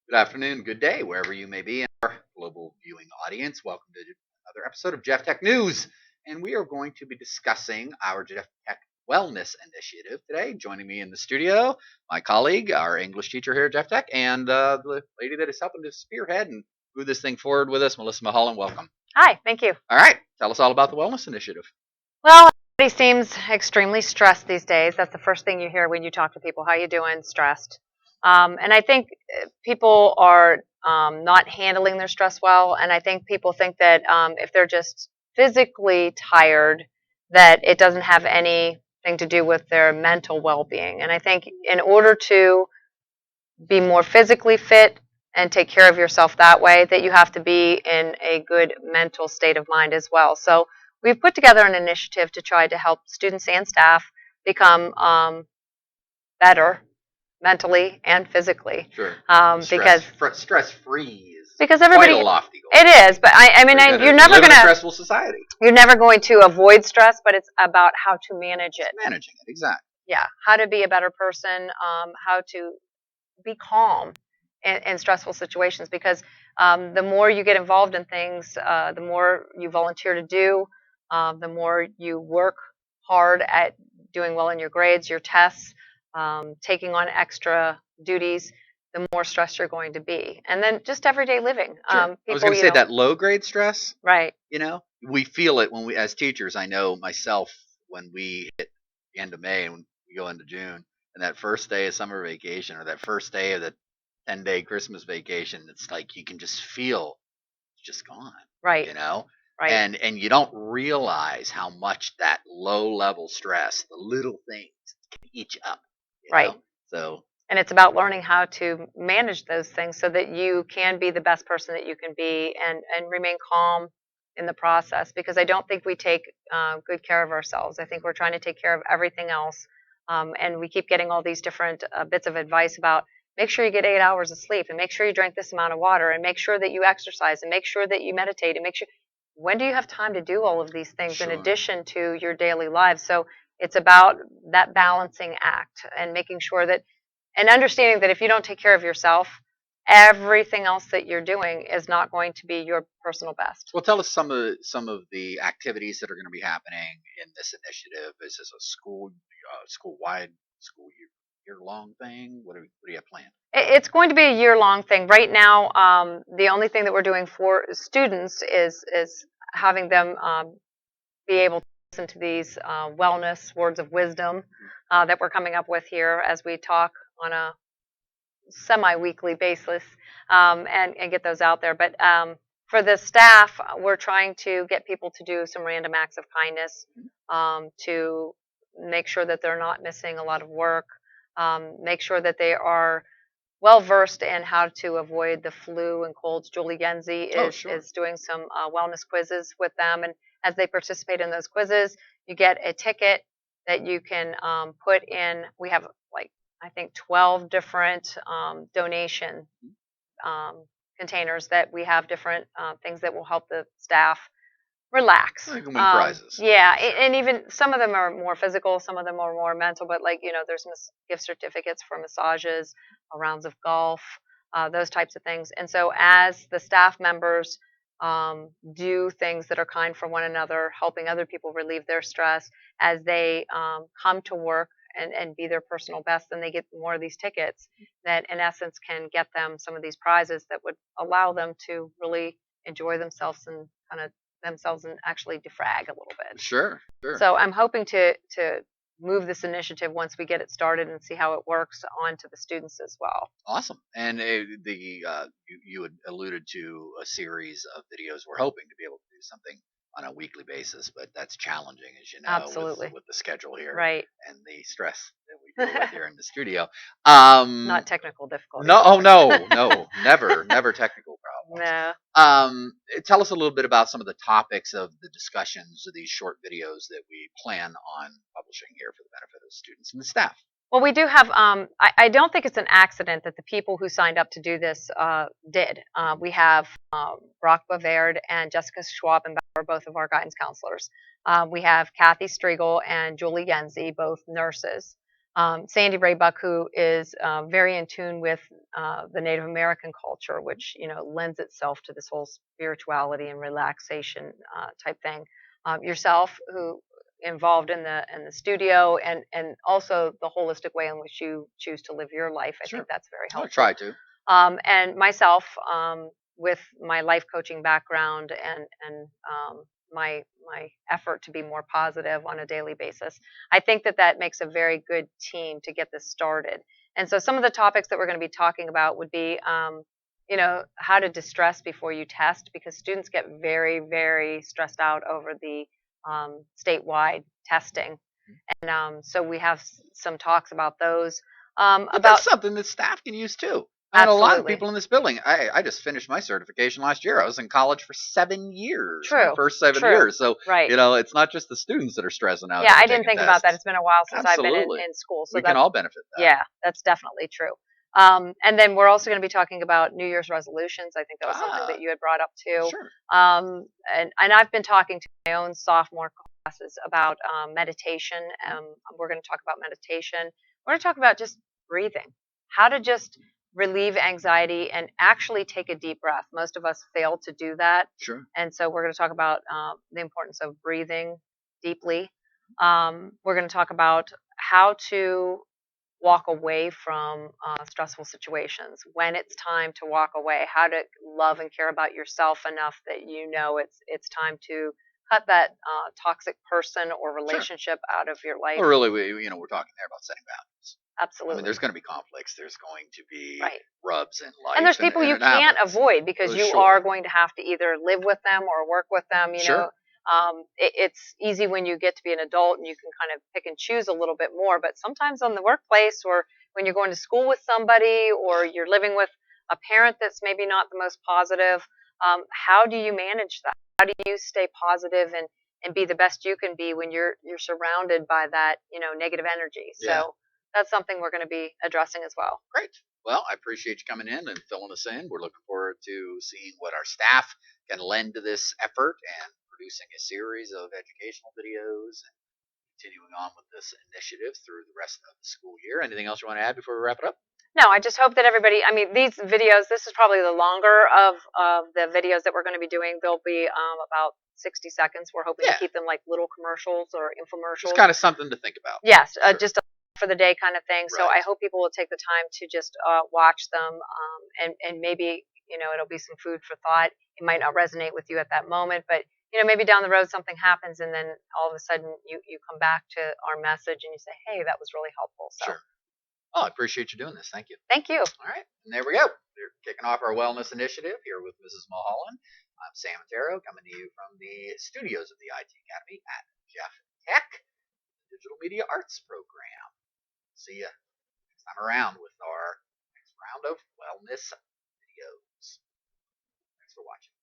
Good afternoon, good day, wherever you may be in our global viewing audience. Welcome to another episode of Jeff Tech News. And we are going to be discussing our Jeff Tech Wellness Initiative today. Joining me in the studio, my colleague, our English teacher here at Jeff Tech, and the lady that is helping to spearhead and move this thing forward with us, Melissa Mulhollan. Welcome. Hi, thank you. All right, tell us all about the Wellness Initiative. Well, everybody seems extremely stressed these days. That's the first thing you hear when you talk to people. How you doing? Stressed. And I think people are not handling their stress well. And I think people think that if they're just physically tired, that it doesn't have anything to do with their mental well-being. And I think in order to be more physically fit and take care of yourself that way, that you have to be in a good mental state of mind as well. So we've put together an initiative to try to help students and staff become better mentally and physically. Sure. Because Stress-free is everybody, quite a lofty goal. it is, but I mean, you're never live in a gonna stressful society. You're never going to avoid stress, but it's about how to manage it. Managing it, exactly. Yeah, how to be a better person, how to be calm in stressful situations, because the more you get involved in things, the more you volunteer to do, the more you work hard at doing well in your grades, your tests, taking on extra duties, the more stressed you're going to be. And then just everyday living. Sure. I was going to say that low grade stress, right? We feel it when we, as teachers. I know myself, when we hit the end of May and we go into June, and that first day of summer vacation or that first day of the 10-day Christmas vacation, it's like you can just feel it's just gone. Right. Right. And you don't realize how much that low level stress, the little things, can eat you up. Right. So. And it's about learning how to manage those things so that you can be the best person that you can be, and remain calm in the process, because I don't think we take good care of ourselves. I think we're trying to take care of everything else. And we keep getting all these different bits of advice about make sure you get 8 hours of sleep, and make sure you drink this amount of water, and make sure that you exercise, and make sure that you meditate, and make sure. When do you have time to do all of these things in addition to your daily lives? So it's about that balancing act and making sure that, and understanding that if you don't take care of yourself, everything else that you're doing is not going to be your personal best. Well, tell us some of the activities that are going to be happening in this initiative. Is this a school-wide, year-long thing? What do you have planned? It's going to be a year-long thing. Right now, the only thing that we're doing for students is having them be able to listen to these wellness words of wisdom that we're coming up with here as we talk on a semi-weekly basis, and get those out there. But for the staff, we're trying to get people to do some random acts of kindness to make sure that they're not missing a lot of work, make sure that they are well versed in how to avoid the flu and colds. Julie Yenzi is doing some wellness quizzes with them, and as they participate in those quizzes, you get a ticket that you can put in. We have I think 12 different donation containers that we have different things that will help the staff relax. Like win prizes. Yeah, and even some of them are more physical, some of them are more mental, but there's gift certificates for massages, rounds of golf, those types of things. And so as the staff members do things that are kind for one another, helping other people relieve their stress, as they come to work and be their personal best, then they get more of these tickets that in essence can get them some of these prizes that would allow them to really enjoy themselves and actually defrag a little bit. Sure. So I'm hoping to move this initiative, once we get it started and see how it works, onto the students as well. Awesome. And you had alluded to a series of videos. We're hoping to be able to do something on a weekly basis, but that's challenging, as you know. Absolutely. With the schedule here, right, and the stress that we deal with here in the studio. Not technical difficulties. No, never technical problems. No. Tell us a little bit about some of the topics of the discussions of these short videos that we plan on publishing here for the benefit of students and the staff. Well, we do have, I don't think it's an accident that the people who signed up to do this did. We have Brock Bavard and Jessica Schwabenbauer, both of our guidance counselors. We have Kathy Striegel and Julie Yenzi, both nurses. Sandy Raybuck, who is very in tune with the Native American culture, which lends itself to this whole spirituality and relaxation type thing. Yourself, who involved in the studio, and also the holistic way in which you choose to live your life. I Sure. think that's very I'll helpful. try to. And myself, with my life coaching background and my effort to be more positive on a daily basis, I think that makes a very good team to get this started. And so some of the topics that we're going to be talking about would be, how to distress before you test, because students get very, very stressed out over the statewide testing. And so we have some talks about those. But About that's something that staff can use too. I mean, a lot of absolutely. people in this building. I just finished my certification last year. I was in college for 7 years. My True. first 7 True. years. So Right. it's not just the students that are stressing out. Yeah, that are I didn't taking think about that. tests. It's been a while since I've been Absolutely. in school, so We can all benefit that. yeah, that's definitely true. And then we're also going to be talking about New Year's resolutions. I think that was something that you had brought up too. Sure. And I've been talking to my own sophomore classes about meditation. We're going to talk about meditation. We're going to talk about just breathing, how to just relieve anxiety and actually take a deep breath. Most of us fail to do that. Sure. And so we're going to talk about the importance of breathing deeply. We're going to talk about how to walk away from stressful situations, when it's time to walk away, how to love and care about yourself enough that it's time to cut that toxic person or relationship out of your life. Well, really, we're talking there about setting boundaries. Absolutely. I mean, there's going to be conflicts. There's going to be right. rubs in life. And there's people you can't avoid, because you sure. are going to have to either live with them or work with them. Sure. It's easy when you get to be an adult and you can kind of pick and choose a little bit more. But sometimes on the workplace, or when you're going to school with somebody, or you're living with a parent that's maybe not the most positive, how do you manage that? How do you stay positive and be the best you can be when you're surrounded by that negative energy? Yeah. So that's something we're going to be addressing as well. Great. Well, I appreciate you coming in and filling us in. We're looking forward to seeing what our staff can lend to this effort and producing a series of educational videos and continuing on with this initiative through the rest of the school year. Anything else you want to add before we wrap it up? No, I just hope that everybody, these videos, this is probably the longer of the videos that we're going to be doing. They'll be about 60 seconds. We're hoping to keep them like little commercials or infomercials. Just kind of something to think about. Yes, sure. Just for the day kind of thing. Right. So I hope people will take the time to just watch them, and maybe it'll be some food for thought. It might not resonate with you at that moment, but maybe down the road something happens, and then all of a sudden you come back to our message and you say, hey, that was really helpful. So. Sure. Oh, I appreciate you doing this. Thank you. Thank you. All right. And there we go. We're kicking off our wellness initiative here with Mrs. Mulhollan. I'm Sam Ettaro, coming to you from the studios of the IT Academy at Jeff Tech, Digital Media Arts program. See you next time around with our next round of wellness videos. Thanks for watching.